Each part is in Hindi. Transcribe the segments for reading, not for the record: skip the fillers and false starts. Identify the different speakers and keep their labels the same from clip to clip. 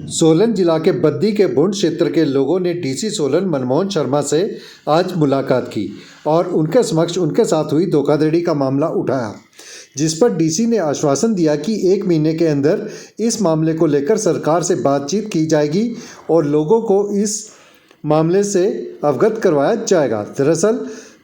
Speaker 1: सोलन जिला के बद्दी के बुंड क्षेत्र के लोगों ने डीसी सोलन मनमोहन शर्मा से आज मुलाकात की और उनके समक्ष उनके साथ हुई धोखाधड़ी का मामला उठाया, जिस पर डीसी ने आश्वासन दिया कि 1 महीने के अंदर इस मामले को लेकर सरकार से बातचीत की जाएगी और लोगों को इस मामले से अवगत करवाया जाएगा। दरअसल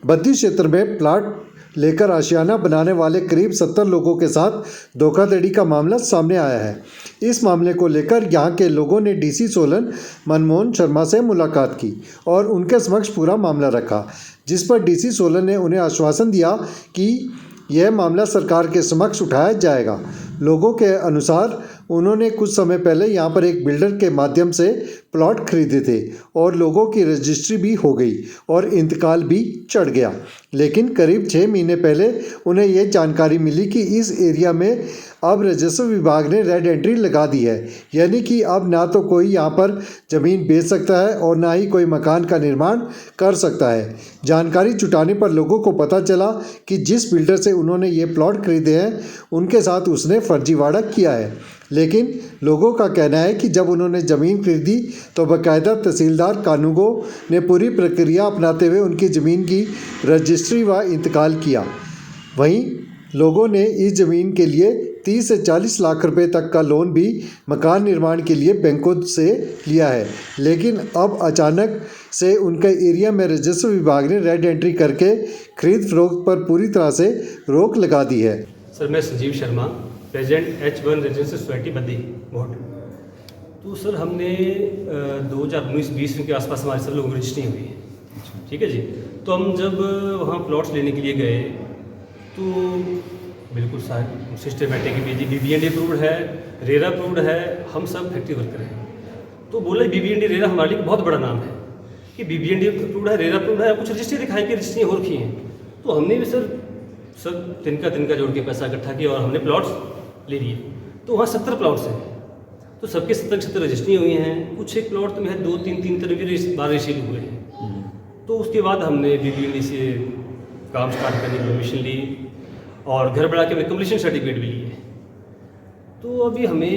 Speaker 1: बद्दी क्षेत्र में प्लाट लेकर आशियाना बनाने वाले करीब 70 लोगों के साथ धोखाधड़ी का मामला सामने आया है। इस मामले को लेकर यहां के लोगों ने डीसी सोलन मनमोहन शर्मा से मुलाकात की और उनके समक्ष पूरा मामला रखा, जिस पर डीसी सोलन ने उन्हें आश्वासन दिया कि यह मामला सरकार के समक्ष उठाया जाएगा। लोगों के अनुसार उन्होंने कुछ समय पहले यहां पर एक बिल्डर के माध्यम से प्लॉट खरीदे थे और लोगों की रजिस्ट्री भी हो गई और इंतकाल भी चढ़ गया, लेकिन करीब 6 महीने पहले उन्हें यह जानकारी मिली कि इस एरिया में अब राजस्व विभाग ने रेड एंट्री लगा दी है, यानी कि अब ना तो कोई यहाँ पर ज़मीन बेच सकता है और ना ही कोई मकान का निर्माण कर सकता है। जानकारी जुटाने पर लोगों को पता चला कि जिस बिल्डर से उन्होंने ये प्लॉट खरीदे हैं उनके साथ उसने फर्जीवाड़ा किया है, लेकिन लोगों का कहना है कि जब उन्होंने ज़मीन खरीदी तो बाकायदा तहसीलदार कानूगो ने पूरी प्रक्रिया अपनाते हुए उनकी ज़मीन की रजिस्ट्री व इंतकाल किया। वहीं लोगों ने इस ज़मीन के लिए 30 से 40 लाख रुपए तक का लोन भी मकान निर्माण के लिए बैंकों से लिया है, लेकिन अब अचानक से उनके एरिया में राजस्व विभाग ने रेड एंट्री करके खरीद फरोख्त पर पूरी तरह से रोक लगा दी है।
Speaker 2: सर, मैं Sanjeev Sharma, president H1 residential society Baddi vote. तो सर, हमने 2019-20 के आसपास हमारे सब लोगों की रजिस्ट्री हुई है, ठीक है जी। तो हम जब वहाँ प्लॉट्स लेने के लिए गए तो बिल्कुल सारे सिस्टमेटिक भी BBND अप्रूव्ड है, रेरा अप्रूव्ड है, हम सब फैक्ट्री वर्कर हैं। तो बोले BBND रेरा हमारे लिए बहुत बड़ा नाम है कि BBND अप्रूव्ड है, रेरा अप्रूव्ड है, कुछ रजिस्ट्री दिखाई कि रजिस्ट्री हो रखी हैं। तो हमने भी सर तिनका जोड़ के पैसा इकट्ठा किया और हमने प्लॉट्स ले लिए। तो वहाँ 70 प्लॉट्स हैं, तो सबके 70 रजिस्ट्री हुई हैं। कुछ एक प्लॉट तो में 2-3 तरह के 12 रजिस्ट्री हुए हैं। तो उसके बाद हमने BBND से काम स्टार्ट करने की परमिशन ली और घर बढ़ा के हमें कंप्लीशन सर्टिफिकेट भी लिए। तो अभी हमें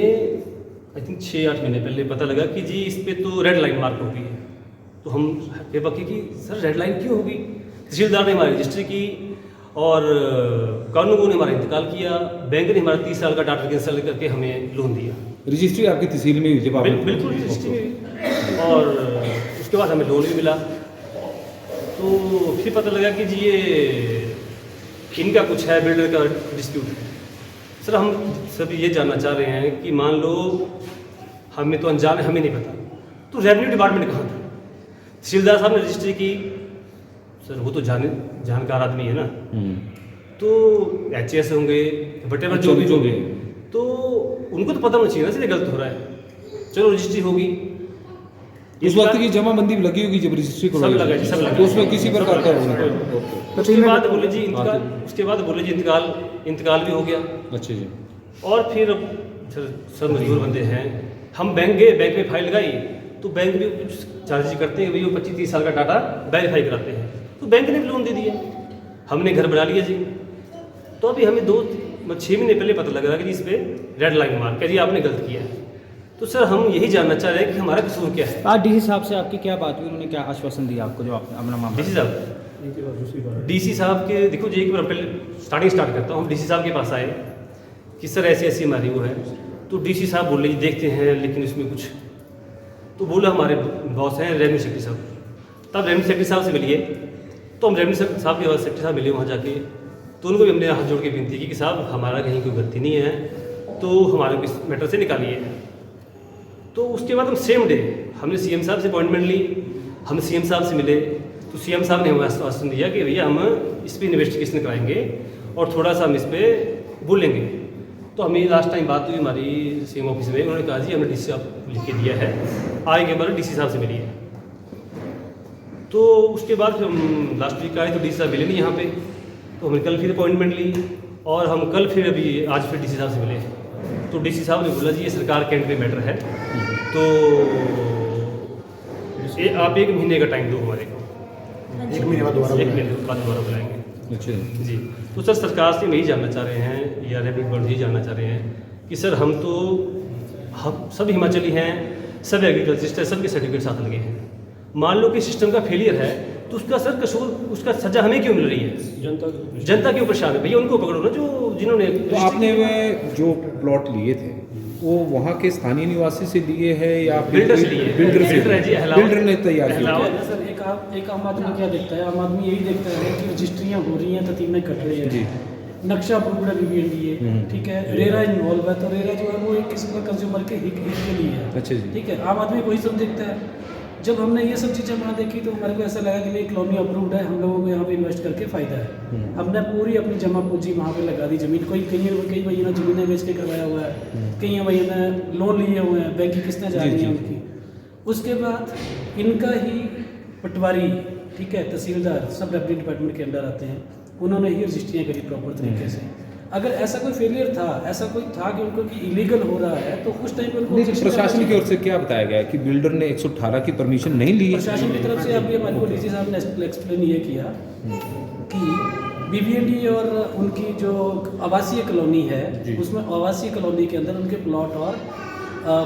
Speaker 2: आई थिंक 6-8 महीने पहले पता लगा कि जी इस पर तो रेड लाइन मार्क हो गई है। तो हम बेबकी कि सर रेड लाइन क्यों होगी? तहसीलदार ने हमारी रजिस्ट्री की और कानूनगो ने हमारा इंतकाल किया, बैंक ने हमारा 30 साल का डाटा कैंसिल करके हमें लोन दिया।
Speaker 3: रजिस्ट्री आपकी तहसील में हुई?
Speaker 2: बिल्कुल रजिस्ट्री में। और उसके बाद हमें लोन भी मिला। तो फिर पता लगा कि जी ये इनका कुछ है, बिल्डर का डिस्प्यूट है। सर, हम सब ये जानना चाह रहे हैं कि मान लो हमें तो अनजान है, हमें नहीं पता, तो रेवेन्यू डिपार्टमेंट कहाँ था? तहसीलदार साहब ने रजिस्ट्री की, सर वो तो जानकार आदमी है ना, तो HS होंगे वटेवर जो भी होंगे, तो उनको तो पता होना चाहिए ना सीधे गलत हो रहा है। चलो रजिस्ट्री होगी,
Speaker 3: उस वक्त की जमाबंदी लगी होगी जब रजिस्ट्री को
Speaker 2: सब लगा जी, सब लगा।
Speaker 3: तो उसमें किसी प्रकार का
Speaker 2: उसके बाद बोले जी इंतकाल भी हो गया।
Speaker 3: अच्छा जी।
Speaker 2: और फिर सर मजदूर बंदे हैं, हम बैंक गए, बैंक में फाइल लगाई तो बैंक भी कुछ चार्जेज करते हैं, वो 25-30 साल का डाटा वेरीफाई कराते हैं, तो बैंक ने भी लोन दे दिया। हमने घर बना लिया जी। तो अभी हमें 6 महीने पहले पता लग रहा कि इस पर रेड लाइन मार्क है जी, आपने गलत किया है। तो सर हम यही जानना चाह रहे हैं कि हमारा कसूर क्या है।
Speaker 4: आज डीसी साहब से आपकी क्या बात हुई? उन्होंने क्या आश्वासन दिया आपको जो आपने अपना मामला?
Speaker 2: डीसी साहब के देखो जी, एक बार पहले स्टार्ट करता हूँ। डीसी साहब के पास आए कि सर ऐसी हमारी वो है। तो डीसी साहब बोले जी देखते हैं, लेकिन इसमें कुछ तो बोला हमारे बॉस हैं रेवेन्यू सेक्रेटरी साहब। तब रेवेन्यू सेक्रेटरी साहब से मिलिए, तो हम रेवेन्यू साहब के सेक्रेटरी साहब मिले वहाँ जाके। तो उनको भी हमने हाथ जोड़ के विनती की कि साहब हमारा कहीं कोई गलती नहीं है, तो हमारे इस मैटर से निकालिए। तो उसके बाद हम सेम डे हमने CM साहब से अपॉइंटमेंट ली, हम CM साहब से मिले। तो CM साहब ने हमें आश्वासन दिया कि भैया हम इस पर इन्वेस्टिगेशन कराएंगे और थोड़ा सा हम इस पर बोलेंगे। तो हमें लास्ट टाइम बात हुई हमारी CM ऑफिस में, उन्होंने कहा जी हमने DC साहब लिख के दिया है, आए के बाद DC साहब से मिलिए। तो उसके बाद फिर हम लास्ट वीक आए तो DC साहब मिले नहीं यहाँ पे। तो हमने कल फिर अपॉइंटमेंट ली और हम कल फिर अभी आज फिर DC साहब से मिले। तो DC साहब ने बोला जी ये सरकार के एंड पे मैटर है, तो ये आप 1 महीने का टाइम दो हमारे को।
Speaker 5: 1 महीने बाद
Speaker 2: दोबारा बुलाएंगे।
Speaker 3: अच्छा
Speaker 2: जी। तो सर सरकार से हम यही जानना चाह रहे हैं या रेवेन्यू बोर्ड यही जानना चाह रहे हैं कि सर हम तो हम सब हिमाचली हैं, सब एग्रीकल्चरिस्ट हैं, सबके सर्टिफिकेट साथ लगे हैं। मान लो कि सिस्टम का फेलियर है तो उसका सर कसूर, उसका सजा हमें क्यों मिल रही है? जनता क्यों परेशान है? भैया उनको पकड़ो ना जो जिन्होंने।
Speaker 3: तो आपने वे जो प्लॉट लिए थे वो वहाँ के स्थानीय निवासी से लिए हैं या
Speaker 2: बिल्डर से लिए?
Speaker 3: बिल्डर ने तैयार किया?
Speaker 5: सर एक आम आदमी क्या देखता है? आम आदमी यही देखता है कि रजिस्ट्रियाँ हो रही हैं, ततीमें कट रही हैं,
Speaker 3: जी,
Speaker 5: नक्शा अप्रूव्ड है BBNDA, ठीक है, रेरा इन्वॉल्व है, तो रेरा जो है वो एक किस्म का कंज्यूमर के हित के लिए है।
Speaker 3: अच्छा जी।
Speaker 5: ठीक है, आम आदमी वही सब देखता है। जब हमने ये सब चीज़ें वहाँ देखी तो हमारे को ऐसा लगा कि नहीं, कॉलोनी अप्रूव्ड है, हम लोगों को यहाँ पे इन्वेस्ट करके फ़ायदा है। हमने पूरी अपनी जमा पूंजी वहाँ पे लगा दी। ज़मीन कई भैया ने ज़मीनें बेच के करवाया हुआ है, कई भैया ने लोन लिए हुए हैं, बैंक की किस्तें जा रही हैं उनकी। उसके बाद इनका ही पटवारी, ठीक है, तहसीलदार सब रेवेन्यू डिपार्टमेंट के अंडर आते हैं, उन्होंने ही रजिस्ट्रियाँ करी प्रॉपर तरीके से। अगर ऐसा कोई फेलियर था, ऐसा कोई था कि उनको कि इलीगल हो रहा है, तो उस टाइम पे उनको
Speaker 3: प्रशासन की ओर से क्या बताया गया है कि बिल्डर ने 118 की परमिशन नहीं ली?
Speaker 5: प्रशासन की तरफ से अभी हमारे को डीसी साहब ने एक्सप्लेन ये किया कि BBNDA और उनकी जो आवासीय कॉलोनी है, उसमें आवासीय कॉलोनी के अंदर उनके प्लॉट और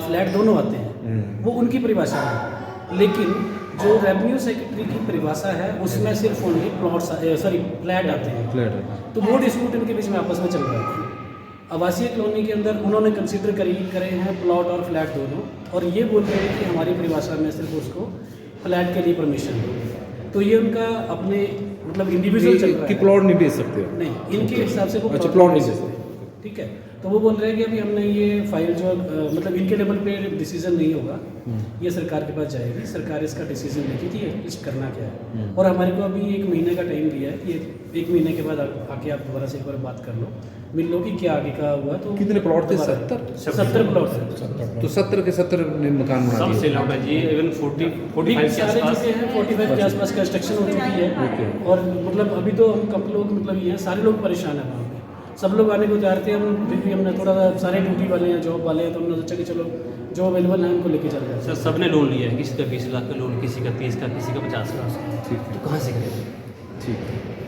Speaker 5: फ्लैट दोनों आते हैं, वो उनकी परिभाषा है। लेकिन जो रेवेन्यू सेक्रेटरी की परिभाषा है उसमें सिर्फ ओनली फ्लैट आते हैं।
Speaker 3: फ्लैट,
Speaker 5: तो वो डिस्प्यूट इनके बीच में आपस में चल रहा है। आवासीय कॉलोनी के अंदर उन्होंने कंसीडर करे हैं प्लॉट और फ्लैट दोनों, और ये बोल रहे हैं कि हमारी परिभाषा में सिर्फ उसको फ्लैट के लिए परमिशन है। तो ये उनका अपने मतलब इंडिविजुअल चल रहा है
Speaker 3: कि प्लॉट नहीं बेच सकते हो?
Speaker 5: नहीं, इनके हिसाब से वो
Speaker 3: अच्छा, प्लॉट नहीं बेच
Speaker 5: ठीक है। तो वो बोल रहे हैं कि अभी हमने ये फाइल जो मतलब इनके लेवल पे डिसीजन नहीं होगा, ये सरकार के पास जाएगी, सरकार इसका डिसीजन लेगी कि इस करना क्या है। और हमारे को अभी 1 महीने का टाइम दिया है कि 1 महीने के बाद आके आप दोबारा से एक बार बात कर लो, मिल लो कि क्या आगे का हुआ। तो
Speaker 3: कितने प्लॉट थे?
Speaker 5: 70 प्लॉट है।
Speaker 3: तो 70 के 70 ने मकान बना
Speaker 2: सब
Speaker 3: दिए?
Speaker 2: सेल आउट है जी, इवन 45 के
Speaker 5: सारे
Speaker 2: आसपास।
Speaker 5: चुके हैं, 45 के आसपास कंस्ट्रक्शन हो चुकी है। और मतलब अभी तो हम कम लोग मतलब ये हैं, सारे लोग परेशान हैं वहाँ पे, सब लोग आने को तैयार थे। हमने थोड़ा सा सारे ड्यूटी वाले हैं, जॉब वाले हैं, तो हमने सोचा कि चलो जो अवेलेबल है उनको लेके चल रहे हैं।
Speaker 2: सर सबने लोन लिया है, किसी का 20 लाख का लोन, किसी का 30 का, किसी का 50 का।
Speaker 3: ठीक है,
Speaker 2: तो कहाँ से करेंगे?
Speaker 3: ठीक है।